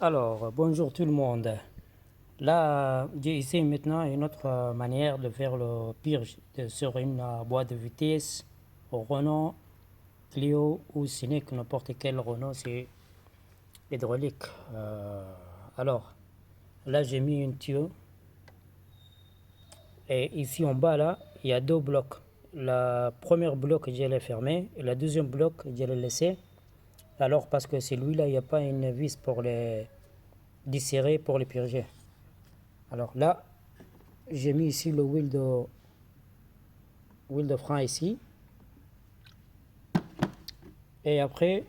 Alors, bonjour tout le monde. Là, j'ai ici maintenant une autre manière de faire le purge sur une boîte de vitesse au Renault, Clio ou Scénic, n'importe quel Renault, c'est hydraulique. Alors, là, j'ai mis une tuyau et ici en bas, là, il y a deux blocs. La première bloc, je l'ai fermé et la deuxième bloc, je l'ai laissé. Alors, parce que celui-là, il n'y a pas une vis pour les desserrer, pour les purger. Alors là, j'ai mis ici le wheel de frein ici. Et après,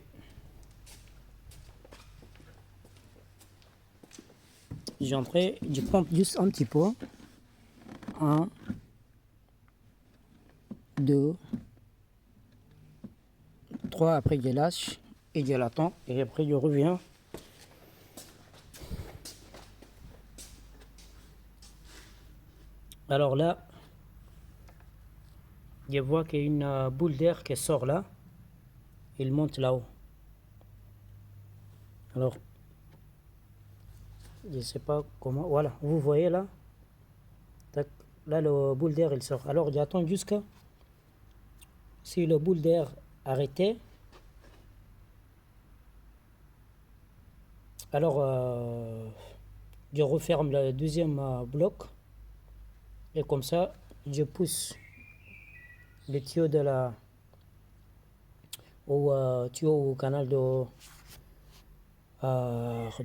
je pompe juste un petit peu. Un, deux, trois. Après, je lâche et je l'attends. Et après, je reviens. Alors là, je vois qu'il y a une boule d'air qui sort là. Il monte là-haut. Alors, je ne sais pas comment. Voilà, vous voyez là. Tac. Là, le boule d'air, il sort. Alors, j'attends jusqu'à si le boule d'air arrêté. Alors, je referme le deuxième bloc. Et comme ça, je pousse le tuyau tuyau au canal de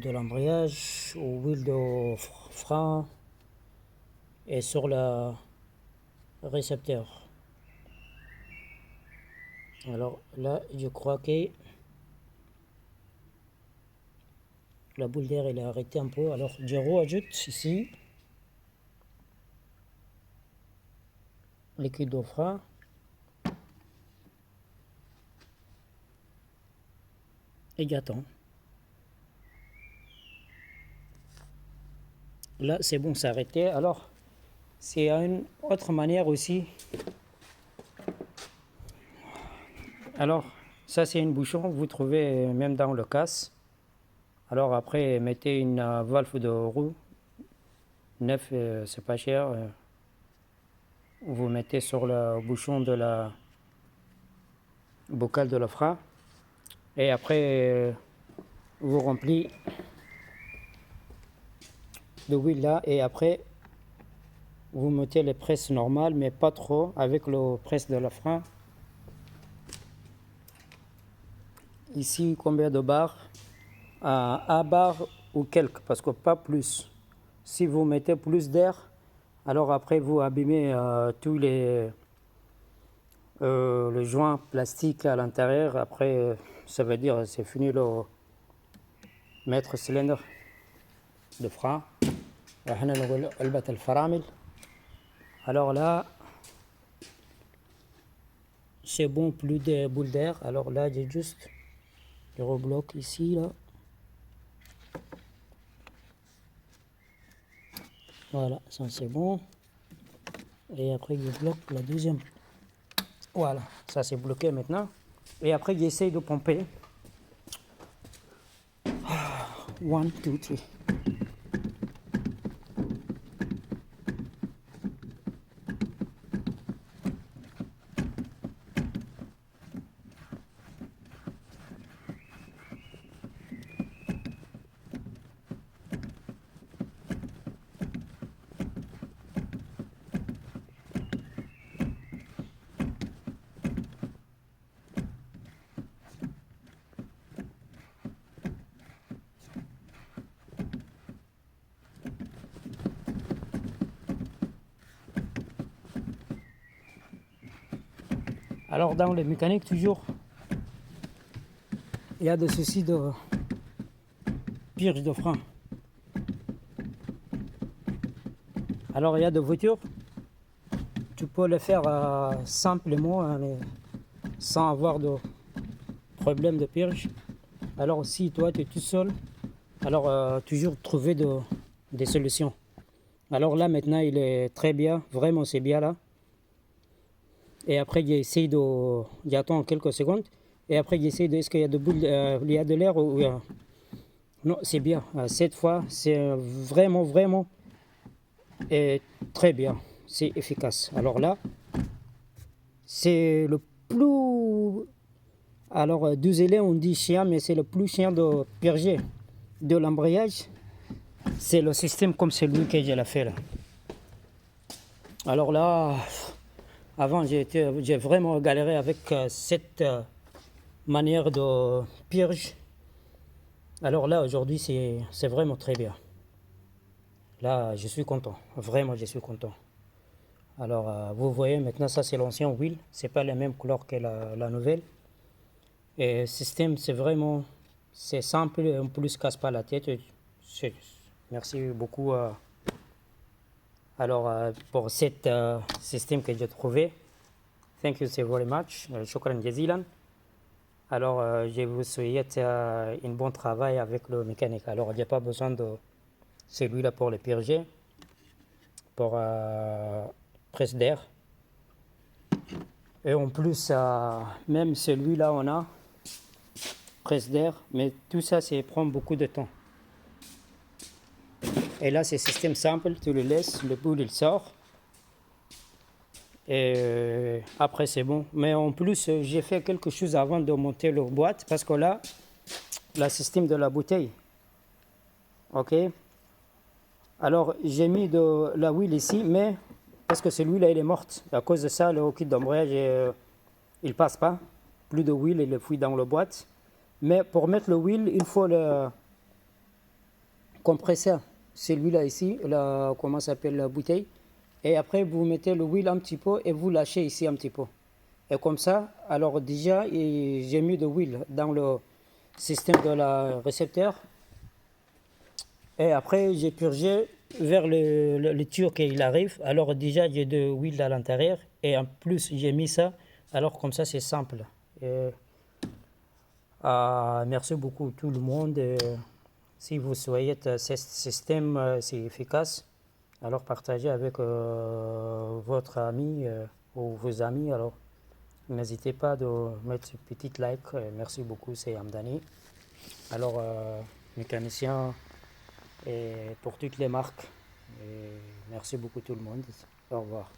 l'embrayage, au huile de frein et sur le récepteur. Alors là, je crois que la boule d'air elle est arrêtée un peu. Alors je rajoute ici liquide de frein. Et j'attends. Là, c'est bon, c'est arrêté. Alors, c'est une autre manière aussi. Alors, ça, c'est une bouchon. Vous trouvez même dans le casse. Alors, après, mettez une valve de roue. Neuf, c'est pas cher. Vous mettez sur le bouchon de la bocal de la frein. Et après, vous remplissez de huile là. Et après, vous mettez les presses normales, mais pas trop, avec le presse de la frein. Ici, combien de barres? Un bar ou quelques, parce que pas plus. Si vous mettez plus d'air, alors après vous abîmez tous les joints plastiques à l'intérieur. Après, ça veut dire c'est fini le mètre cylindre de frein. Alors là, c'est bon, plus de boules d'air. Alors là, j'ai juste le rebloque ici, là. Voilà, ça c'est bon. Et après, je bloque la deuxième. Voilà, ça c'est bloqué maintenant. Et après, j'essaye de pomper. 1, 2, 3. Alors, dans les mécaniques, toujours, il y a des soucis de purge de frein. Alors, il y a des voitures, tu peux le faire simplement, hein, sans avoir de problème de purge. Alors, si toi, tu es tout seul, alors toujours trouver des solutions. Alors là, maintenant, il est très bien, vraiment, c'est bien là. Et après, j'attends quelques secondes. Et après, j'essaie de, est-ce qu'il y a de l'air ou Non, c'est bien. Cette fois, c'est vraiment, vraiment très bien. C'est efficace. Alors là, c'est le plus... Alors, désolé, on dit chien, mais c'est le plus chien de Piaget. De l'embrayage, c'est le système comme celui que j'ai fait là. Alors là, avant, j'ai vraiment galéré avec cette manière de purge. Alors là, aujourd'hui, c'est vraiment très bien. Là, je suis content. Vraiment, je suis content. Alors, vous voyez, maintenant, ça, c'est l'ancien wheel. C'est pas la même couleur que la nouvelle. Et le système, c'est vraiment... C'est simple, en plus, casse pas la tête. Merci beaucoup pour cet système que j'ai trouvé. Thank you so very much. Shukran jazilan. Alors, je vous souhaite un bon travail avec le mécanique. Alors, il n'y a pas besoin de celui-là pour le purger, pour presse d'air. Et en plus, même celui-là, on a presse d'air, mais tout ça, ça prend beaucoup de temps. Et là, c'est système simple, tu le laisses, le boule, il sort. Et après, c'est bon. Mais en plus, j'ai fait quelque chose avant de monter la boîte, parce que là, le système de la bouteille, ok. Alors, j'ai mis de la huile ici, mais parce que celui-là, il est mort. À cause de ça, le kit d'embrayage, il passe pas. Plus de huile, il est fouille dans la boîte. Mais pour mettre le huile, il faut le compresseur. Celui-là ici, comment s'appelle la bouteille. Et après, vous mettez le huile un petit peu et vous lâchez ici un petit peu. Et comme ça, alors déjà, j'ai mis de l'huile dans le système de la récepteur. Et après, j'ai purgé vers le tuyau qu'il arrive. Alors déjà, j'ai de l'huile à l'intérieur. Et en plus, j'ai mis ça. Alors comme ça, c'est simple. Et, merci beaucoup tout le monde. Si vous souhaitez ce système, c'est efficace. Alors partagez avec votre ami ou vos amis. Alors n'hésitez pas de mettre un petit like. Merci beaucoup, c'est Amdani. Alors, mécanicien et pour toutes les marques. Et merci beaucoup tout le monde. Au revoir.